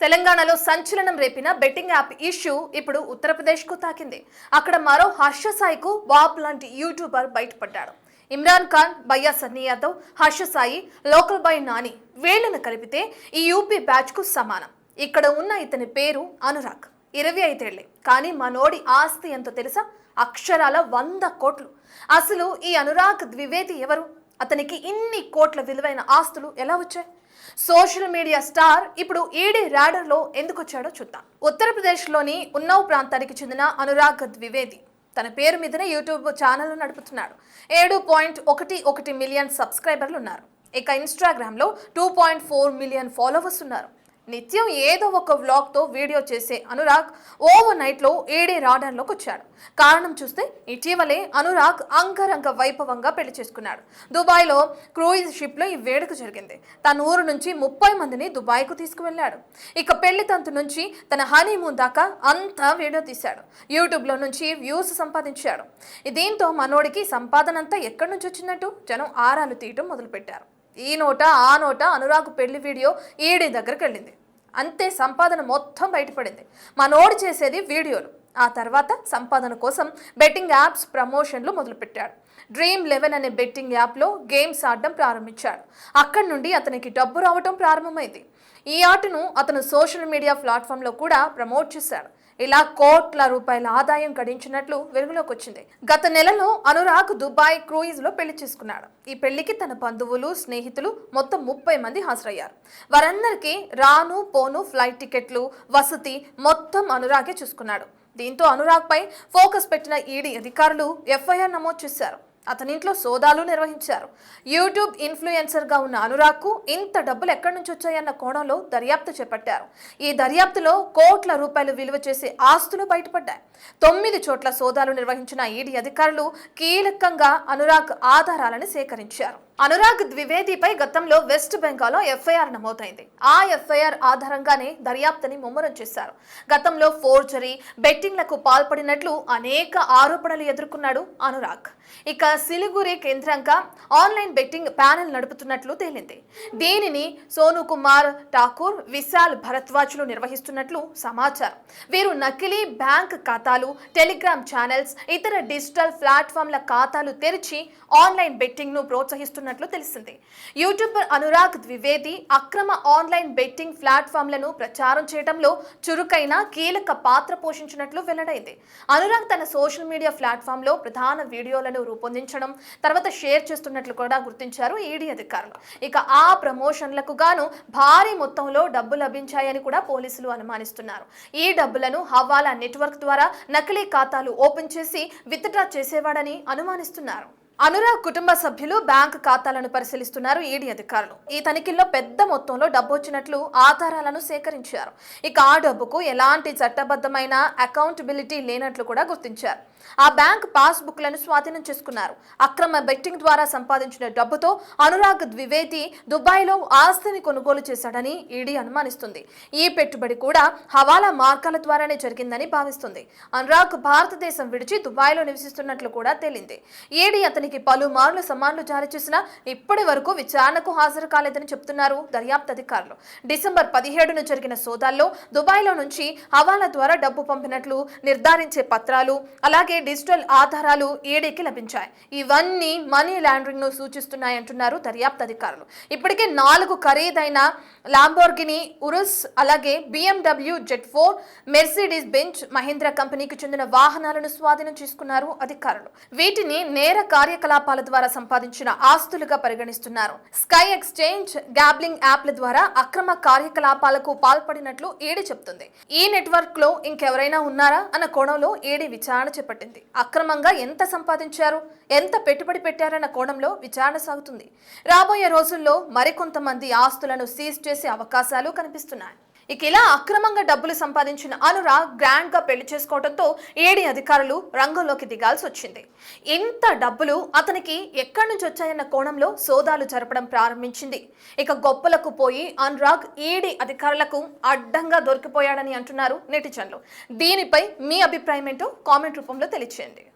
తెలంగాణలో సంచలనం రేపిన betting app issue ఇప్పుడు ఉత్తరప్రదేశ్కు తాకింది. అక్కడ మరో హర్ష సాయికు బాబ్ లాంటి యూట్యూబర్ బయటపడ్డాడు. ఇమ్రాన్ ఖాన్, భయ్యా సన్నీ యాదవ్, హర్ష సాయి, లోకల్ బాయ్ నాని వీళ్లను కలిపితే ఈ యూపీ బ్యాచ్కు సమానం. ఇక్కడ ఉన్న ఇతని పేరు అనురాగ్. 25 ఏళ్లే. కానీ మనోడి ఆస్తి ఎంతో తెలుసా? అక్షరాల 100 కోట్లు. అసలు ఈ అనురాగ్ ద్వివేది ఎవరు? అతనికి ఇన్ని కోట్ల విలువైన ఆస్తులు ఎలా వచ్చాయి? సోషల్ మీడియా స్టార్ ఇప్పుడు ఈడీ రాడర్లో ఎందుకు వచ్చాడో చూద్దాం. ఉత్తరప్రదేశ్లోని ఉన్నావ్ ప్రాంతానికి చెందిన అనురాగ్ ద్వివేది తన పేరు మీదనే యూట్యూబ్ ఛానల్ నడుపుతున్నాడు. 7.11 మిలియన్ సబ్స్క్రైబర్లు ఉన్నారు. ఇక ఇన్స్టాగ్రామ్లో 2.4 మిలియన్ ఫాలోవర్స్ ఉన్నారు. నిత్యం ఏదో ఒక వ్లాగ్తో వీడియో చేసే అనురాగ్ ఓవర్ నైట్లో ఈడీ రాడర్లోకి వచ్చాడు. కారణం చూస్తే ఇటీవలే అనురాగ్ అంగరంగ వైభవంగా పెళ్లి చేసుకున్నాడు. దుబాయ్లో క్రూయిజ్ షిప్లో ఈ వేడుక జరిగింది. తన ఊరు నుంచి 30 మందిని దుబాయ్కు తీసుకువెళ్ళాడు. ఇక పెళ్లి తంతు నుంచి తన హనీమూన్ దాకా అంతా వీడియో తీశాడు. యూట్యూబ్లో నుంచి వ్యూస్ సంపాదించాడు. దీంతో మనోడికి సంపాదన అంతా ఎక్కడి నుంచి వచ్చిందంటూ జనం ఆరాలు తీయటం మొదలుపెట్టారు. ఈ నోట ఆ నోట అనురాగ్ పెళ్లి వీడియో ఈడీ దగ్గరికి వెళ్ళింది. అంతే సంపాదన మొత్తం బయటపడింది. మనోడు చేసేది వీడియోలు. ఆ తర్వాత సంపాదన కోసం బెట్టింగ్ యాప్స్ ప్రమోషన్లు మొదలుపెట్టాడు. Dream11 అనే బెట్టింగ్ యాప్లో గేమ్స్ ఆడడం ప్రారంభించాడు. అక్కడి నుండి అతనికి డబ్బు రావడం ప్రారంభమైంది. ఈ ఆటను అతను సోషల్ మీడియా ప్లాట్ఫామ్లో కూడా ప్రమోట్ చేశాడు. ఇలా కోట్ల రూపాయల ఆదాయం గడించినట్లు వెలుగులోకి వచ్చింది. గత నెలలో అనురాగ్ దుబాయ్ క్రూయిజ్లో పెళ్లి చేసుకున్నాడు. ఈ పెళ్లికి తన బంధువులు, స్నేహితులు మొత్తం 30 మంది హాజరయ్యారు. వారందరికీ రాను పోను ఫ్లైట్ టికెట్లు, వసతి మొత్తం అనురాగే చూసుకున్నాడు. దీంతో అనురాగ్ పై ఫోకస్ పెట్టిన ఈడీ అధికారులు ఎఫ్ఐఆర్ నమోదు చేశారు. అతనింట్లో సోదాలు నిర్వహించారు. యూట్యూబ్ ఇన్ఫ్లుయెన్సర్గా ఉన్న అనురాగ్కు ఇంత డబ్బులు ఎక్కడి నుంచి వచ్చాయన్న కోణంలో దర్యాప్తు చేపట్టారు. ఈ దర్యాప్తులో కోట్ల రూపాయలు విలువ చేసే ఆస్తులు బయటపడ్డాయి. 9 చోట్ల సోదాలు నిర్వహించిన ఈడీ అధికారులు కీలకంగా అనురాగ్ ఆధారాలను సేకరించారు. అనురాగ్ ద్వివేదిపై గతంలో వెస్ట్ బెంగాల్లో ఎఫ్ఐఆర్ నమోదైంది. ఆ ఎఫ్ఐఆర్ ఆధారంగానే దర్యాప్తుని ముమ్మరం చేశారు. గతంలో ఫోర్జరీ, బెట్టింగ్లకు పాల్పడినట్లు అనేక ఆరోపణలు ఎదుర్కొన్నాడు అనురాగ్. ఇక సిలిగురి కేంద్రంగా ఆన్లైన్ బెట్టింగ్ ప్యానెల్ నడుపుతున్నట్లు తేలింది. దీనిని సోను కుమార్ ఠాకూర్, విశాల్ భరద్వాజ్లు నిర్వహిస్తున్నట్లు సమాచారం. వీరు నకిలీ బ్యాంక్ ఖాతాలు, టెలిగ్రామ్ ఛానల్స్, ఇతర డిజిటల్ ప్లాట్ఫామ్ల ఖాతాలు తెరిచి ఆన్లైన్ బెట్టింగ్ ను ప్రోత్సహిస్తున్నట్లు తెలిసింది. యూట్యూబర్ అనురాగ్ ద్వివేది అక్రమ ఆన్లైన్ బెట్టింగ్ ప్లాట్ఫామ్లను ప్రచారం చేయడంలో చురుకైన కీలక పాత్ర పోషించినట్లు వెల్లడైంది. అనురాగ్ తన సోషల్ మీడియా ప్లాట్ఫామ్ లో ప్రధాన వీడియోలను రూపొందించడం, తర్వాత షేర్ చేస్తున్నట్లు కూడా గుర్తించారు ఈడీ అధికారులు. ఇక ఆ ప్రమోషన్లకు గాను భారీ మొత్తంలో డబ్బు లభించాయని కూడా పోలీసులు అనుమానిస్తున్నారు. ఈ డబ్బులను హవాలా నెట్వర్క్ ద్వారా నకిలీ ఖాతాలు ఓపెన్ చేసి విత్డ్రా చేసేవాడని అనుమానిస్తున్నారు. అనురాగ్ కుటుంబ సభ్యులు బ్యాంక్ ఖాతాలను పరిశీలిస్తున్నారు ఈడీ అధికారులు. ఈ తనిఖీల్లో పెద్ద మొత్తంలో డబ్బు వచ్చినట్లు ఆధారాలను సేకరించారు. ఇక ఆ డబ్బుకు ఎలాంటి చట్టబద్ధమైన అకౌంటబిలిటీ లేనట్లు కూడా గుర్తించారు. ఆ బ్యాంక్ పాస్ బుక్లను స్వాధీనం చేసుకున్నారు. అక్రమ బెట్టింగ్ ద్వారా సంపాదించిన డబ్బుతో అనురాగ్ ద్వివేది దుబాయ్లో ఆస్తిని కొనుగోలు చేశాడని ఈడీ అనుమానిస్తుంది. ఈ పెట్టుబడి కూడా హవాలా మార్గాల ద్వారానే జరిగిందని భావిస్తుంది. అనురాగ్ భారతదేశం విడిచి దుబాయ్లో నివసిస్తున్నట్లు కూడా తేలింది. ఈడీ అతనికి పలుమార్లు సమన్లు జారీ చేసినా ఇప్పటి వరకు విచారణకు హాజరు కాలేదని చెబుతున్నారు దర్యాప్తు అధికారులు. డిసెంబర్ 17న జరిగిన సోదాల్లో దుబాయ్లో నుంచి హవాలా ద్వారా డబ్బు పంపినట్లు నిర్ధారించే పత్రాలు, అలాగే డిజిటల్ ఆధారాలు ఈడీకి లభించాయి. ఇవన్నీ మనీ లాండరింగ్ ను సూచిస్తున్నాయంటున్నారు దర్యాప్తు అధికారులు. ఇప్పటికే 4 ఖరీదైన లాంబోర్గిని ఉరుస్, అలాగే BMW Z4, Mercedes Benz, Mahindra కంపెనీకి చెందిన వాహనాలను స్వాధీనం చేసుకున్నారు అధికారులు. వీటిని నేర కార్యకలాపాల ద్వారా సంపాదించిన ఆస్తులుగా పరిగణిస్తున్నారు. స్కై ఎక్స్చేంజ్, గ్యాబ్లింగ్ యాప్ల ద్వారా అక్రమ కార్యకలాపాలకు పాల్పడినట్లు ఈడీ చెబుతుంది. ఈ నెట్వర్క్ లో ఇంకెవరైనా ఉన్నారా అన్న కోణంలో ఈడీ విచారణ చేపట్టింది. అక్రమంగా ఎంత సంపాదించారు, ఎంత పెట్టుబడి పెట్టారన్న కోణంలో విచారణ సాగుతుంది. రాబోయే రోజుల్లో మరికొంతమంది ఆస్తులను సీజ్ చేసే అవకాశాలు కనిపిస్తున్నాయి. ఇక ఇలా అక్రమంగా డబ్బులు సంపాదించిన అనురాగ్ గ్రాండ్ గా పెళ్లి చేసుకోవడంతో ఈడీ అధికారులు రంగంలోకి దిగాల్సి వచ్చింది. ఇంత డబ్బులు అతనికి ఎక్కడి నుంచి వచ్చాయన్న కోణంలో సోదాలు జరపడం ప్రారంభించింది. ఇక గొప్పలకు పోయి అనురాగ్ ఈడీ అధికారులకు అడ్డంగా దొరికిపోయాడని అంటున్నారు నెటిజన్లు. దీనిపై మీ అభిప్రాయం ఏంటో కామెంట్ రూపంలో తెలియచేయండి.